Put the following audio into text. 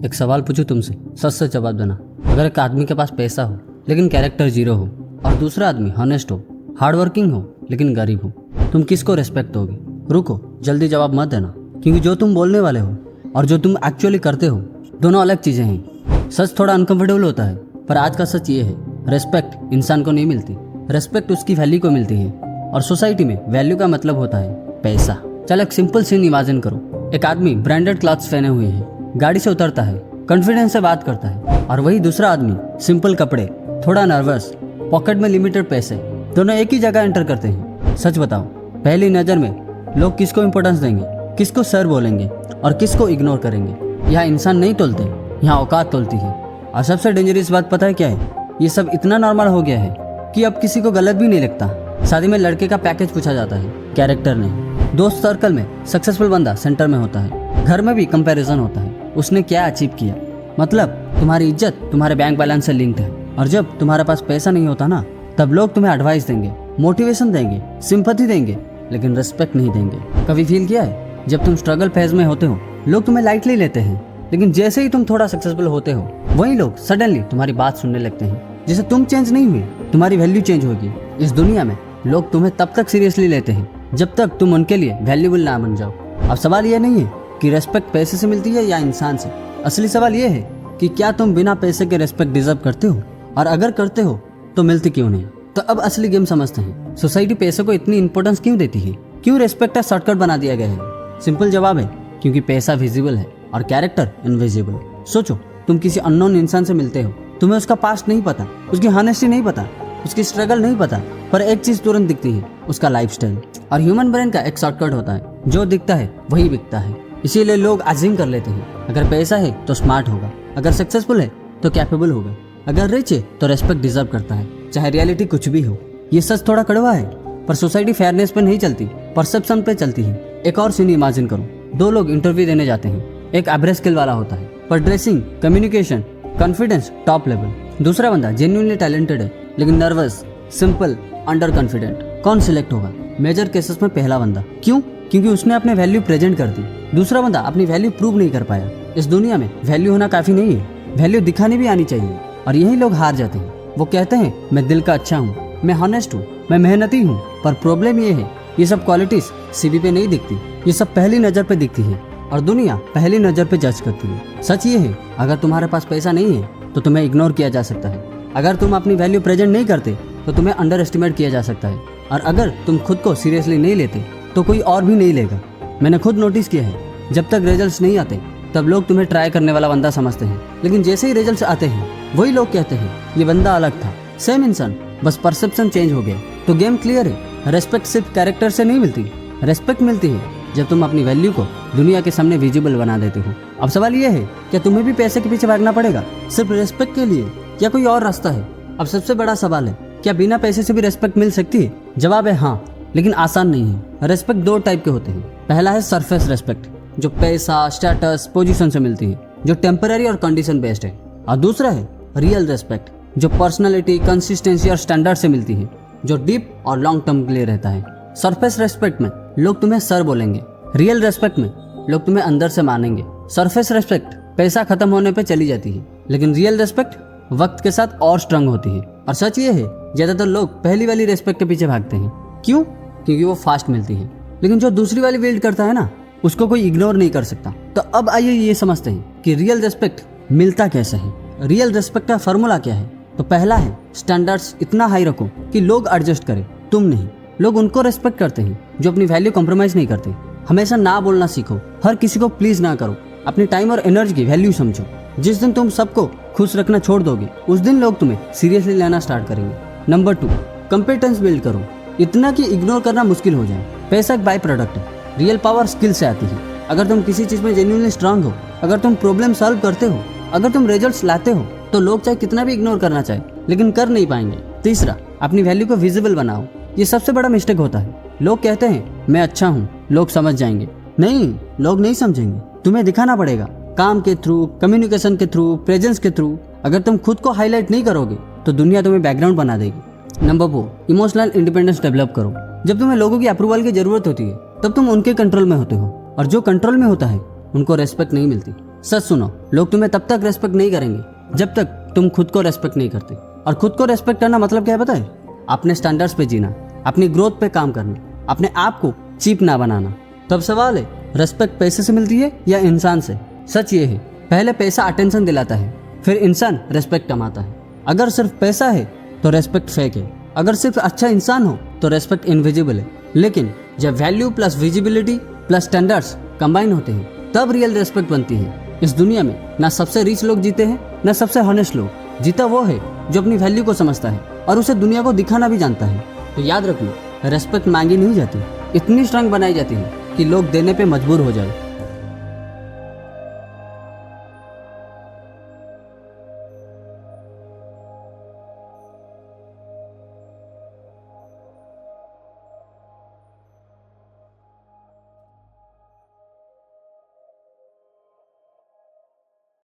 एक सवाल पूछूं तुमसे, सच से जवाब देना। अगर एक आदमी के पास पैसा हो लेकिन कैरेक्टर जीरो हो और दूसरा आदमी हॉनेस्ट हो, हार्ड वर्किंग हो लेकिन गरीब हो, तुम किसको रिस्पेक्ट दोगे? रुको, जल्दी जवाब मत देना, क्योंकि जो तुम बोलने वाले हो और जो तुम एक्चुअली करते हो दोनों अलग चीजें हैं। सच थोड़ा अनकंफर्टेबल होता है, पर आज का सच ये है, रेस्पेक्ट इंसान को नहीं मिलती, रेस्पेक्ट उसकी वैल्यू को मिलती है। और सोसाइटी में वैल्यू का मतलब होता है पैसा। चल एक सिंपल सीन इमेजिन करो। एक आदमी ब्रांडेड क्लॉथ्स पहने हुए है, गाड़ी से उतरता है, कॉन्फिडेंस से बात करता है, और वही दूसरा आदमी सिंपल कपड़े, थोड़ा नर्वस, पॉकेट में लिमिटेड पैसे, दोनों एक ही जगह एंटर करते हैं। सच बताओ, पहली नज़र में लोग किसको इंपॉर्टेंस देंगे, किसको सर बोलेंगे और किसको इग्नोर करेंगे? यहाँ इंसान नहीं तोलते, यहाँ औकात तोलती है। और सबसे डेंजरस बात पता है क्या है? ये सब इतना नॉर्मल हो गया है कि अब किसी को गलत भी नहीं लगता। शादी में लड़के का पैकेज पूछा जाता है, कैरेक्टर नहीं। दोस्त सर्कल में सक्सेसफुल बंदा सेंटर में होता है, घर में भी कंपैरिजन होता है, उसने क्या अचीव किया। मतलब तुम्हारी इज्जत तुम्हारे बैंक बैलेंस से लिंक्ड है। और जब तुम्हारे पास पैसा नहीं होता ना, तब लोग तुम्हें एडवाइस देंगे, मोटिवेशन देंगे, सिंपैथी देंगे, लेकिन रिस्पेक्ट नहीं देंगे। कभी फील किया है, जब तुम स्ट्रगल फेज में होते हो लोग तुम्हें लाइटली लेते हैं, लेकिन जैसे ही तुम थोड़ा सक्सेसफुल होते हो वही लोग सडनली तुम्हारी बात सुनने लगते हैं। जैसे तुम चेंज नहीं हुए, तुम्हारी वैल्यू चेंज होगी। इस दुनिया में लोग तुम्हें तब तक सीरियसली लेते हैं जब तक तुम उनके लिए वैल्यूबल ना बन जाओ। अब सवाल यह नहीं है कि रेस्पेक्ट पैसे से मिलती है या इंसान से। असली सवाल यह है कि क्या तुम बिना पैसे के रेस्पेक्ट डिजर्व करते हो, और अगर करते हो तो मिलती क्यों नहीं? तो अब असली गेम समझते हैं। सोसाइटी पैसे को इतनी इंपॉर्टेंस क्यों देती है? क्यों रेस्पेक्ट का शॉर्टकट बना दिया गया है? सिंपल जवाब है, क्योंकि पैसा विजिबल है और कैरेक्टर इनविजिबल। सोचो, तुम किसी अननोन इंसान से मिलते हो, तुम्हें उसका पास्ट नहीं पता, उसकी हॉनेस्टी नहीं पता, उसकी स्ट्रगल नहीं पता, पर एक चीज तुरंत दिखती है, उसका लाइफस्टाइल। और ह्यूमन ब्रेन का एक शॉर्टकट होता है, जो दिखता है वही बिकता है। इसीलिए लोग अज्यूम कर लेते हैं, अगर पैसा है तो स्मार्ट होगा, अगर सक्सेसफुल है तो कैपेबल होगा, अगर रिच है तो रेस्पेक्ट डिजर्व करता है, चाहे रियलिटी कुछ भी हो। ये सच थोड़ा कड़वा है, पर सोसाइटी फेयरनेस पे नहीं चलती, परसेप्शन पे चलती है। एक और सीन इमेजिन करो, दो लोग इंटरव्यू देने जाते हैं। एक एवरेज स्किल वाला होता है, पर dressing, communication, confidence top level. दूसरा बंदा जेन्युइनली टैलेंटेड है लेकिन नर्वस, सिंपल, अंडर कॉन्फिडेंट। कौन सिलेक्ट होगा? मेजर केसेस में पहला बंदा। क्यों? क्योंकि उसने अपने वैल्यू प्रेजेंट कर दी। दूसरा बंदा अपनी वैल्यू प्रूव नहीं कर पाया। इस दुनिया में वैल्यू होना काफी नहीं है, वैल्यू दिखानी भी आनी चाहिए। और यही लोग हार जाते हैं। वो कहते हैं मैं दिल का अच्छा हूँ, मैं हॉनेस्ट हूँ, मैं मेहनती हूँ, पर प्रॉब्लम ये है, ये सब क्वालिटीज सीवी पे नहीं दिखती, ये सब पहली नजर पे दिखती है, और दुनिया पहली नजर पे जज करती है। सच ये है, अगर तुम्हारे पास पैसा नहीं है तो तुम्हें इग्नोर किया जा सकता है, अगर तुम अपनी वैल्यू प्रेजेंट नहीं करते तो तुम्हें अंडर एस्टिमेट किया जा सकता है, और अगर तुम खुद को सीरियसली नहीं लेते तो कोई और भी नहीं लेगा। मैंने खुद नोटिस किया है, जब तक रिजल्ट्स नहीं आते तब लोग तुम्हें ट्राई करने वाला बंदा समझते हैं, लेकिन जैसे ही रिजल्ट्स आते हैं वही लोग कहते हैं ये बंदा अलग था, सेम इंसान, बस परसेप्शन चेंज हो गया। तो गेम क्लियर है, रेस्पेक्ट सिर्फ कैरेक्टर से नहीं मिलती, रेस्पेक्ट मिलती है जब तुम अपनी वैल्यू को दुनिया के सामने विजिबल बना देते हो। अब सवाल ये है, क्या तुम्हें भी पैसे के पीछे भागना पड़ेगा सिर्फ रेस्पेक्ट के लिए, या कोई और रास्ता है? अब सबसे बड़ा सवाल है, क्या बिना पैसे से भी रेस्पेक्ट मिल सकती है? जवाब है हाँ, लेकिन आसान नहीं है। रेस्पेक्ट दो टाइप के होते हैं। पहला है सरफेस रेस्पेक्ट, जो पैसा, स्टेटस, पोजीशन से मिलती है, जो टेम्पररी और कंडीशन बेस्ड है। और दूसरा है रियल रेस्पेक्ट, जो पर्सनालिटी, कंसिस्टेंसी और स्टैंडर्ड से मिलती है, जो डीप और लॉन्ग टर्म के लिए रहता है। सरफेस रेस्पेक्ट में लोग तुम्हें सर बोलेंगे, रियल रेस्पेक्ट में लोग तुम्हें अंदर से मानेंगे। सरफेस रेस्पेक्ट पैसा खत्म होने पे चली जाती है, लेकिन रियल रेस्पेक्ट वक्त के साथ और स्ट्रांग होती है। और सच ये है, ज्यादातर लोग पहली वाली रेस्पेक्ट के पीछे भागते हैं। क्यों? क्योंकि वो फास्ट मिलती है, लेकिन जो दूसरी वाली बिल्ड करता है ना, उसको कोई इग्नोर नहीं कर सकता। तो अब आइए ये समझते हैं कि रियल रेस्पेक्ट मिलता कैसे है। रियल रेस्पेक्ट का फॉर्मूला क्या है? तो पहला है, स्टैंडर्ड्स इतना हाई रखो कि लोग एडजस्ट करें, तुम नहीं। लोग उनको रेस्पेक्ट करते हैं जो अपनी वैल्यू कॉम्प्रोमाइज नहीं करते। हमेशा ना बोलना सीखो, हर किसी को प्लीज ना करो, अपनी टाइम और एनर्जी की वैल्यू समझो। जिस दिन तुम सबको खुश रखना छोड़ दोगे, उस दिन लोग तुम्हें सीरियसली लेना स्टार्ट करेंगे। नंबर 2, कंपिटेंस बिल्ड करो, इतना कि इग्नोर करना मुश्किल हो जाए। पैसा एक बाय प्रोडक्ट है, रियल पावर स्किल से आती है। अगर तुम किसी चीज में जेन्युइनली स्ट्रांग हो, अगर तुम प्रॉब्लम सॉल्व करते हो, अगर तुम रिजल्ट्स लाते हो, तो लोग चाहे कितना भी इग्नोर करना चाहे लेकिन कर नहीं पाएंगे। तीसरा, अपनी वैल्यू को विजिबल बनाओ। ये सबसे बड़ा मिस्टेक होता है। लोग कहते हैं मैं अच्छा हूँ, लोग समझ जाएंगे। नहीं, लोग नहीं समझेंगे, तुम्हें दिखाना पड़ेगा, काम के थ्रू, कम्युनिकेशन के थ्रू, प्रेजेंस के थ्रू। अगर तुम खुद को हाईलाइट नहीं करोगे तो दुनिया तुम्हें बैकग्राउंड बना देगी। नंबर 4, इमोशनल इंडिपेंडेंस डेवलप करो। जब तुम्हें लोगों की अप्रूवल की जरूरत होती है तब तुम उनके कंट्रोल में होते हो, और जो कंट्रोल में होता है उनको रेस्पेक्ट नहीं मिलती। सच सुनो, लोग तुम्हें तब तक रेस्पेक्ट नहीं करेंगे जब तक तुम खुद को रेस्पेक्ट नहीं करते। और खुद को रेस्पेक्ट करना मतलब क्या है पता है? अपने स्टैंडर्ड्स पे जीना, अपनी ग्रोथ पे काम करना, अपने आप को चीप ना बनाना। तब सवाल है, रेस्पेक्ट पैसे से मिलती है या इंसान से? सच ये है, पहले पैसा अटेंशन दिलाता है, फिर इंसान रेस्पेक्ट कमाता है। अगर सिर्फ पैसा है तो रेस्पेक्ट फेक है, अगर सिर्फ अच्छा इंसान हो तो रेस्पेक्ट इनविजिबल है। लेकिन जब value plus visibility plus standards combine होते हैं तब रियल रेस्पेक्ट बनती है। इस दुनिया में ना सबसे रिच लोग जीते हैं ना सबसे हॉनेस्ट लोग, जीता वो है जो अपनी वैल्यू को समझता है और उसे दुनिया को दिखाना भी जानता है। तो याद रख लो, रेस्पेक्ट मांगी नहीं जाती, इतनी स्ट्रांग बनाई जाती है कि लोग देने पे मजबूर हो जाए।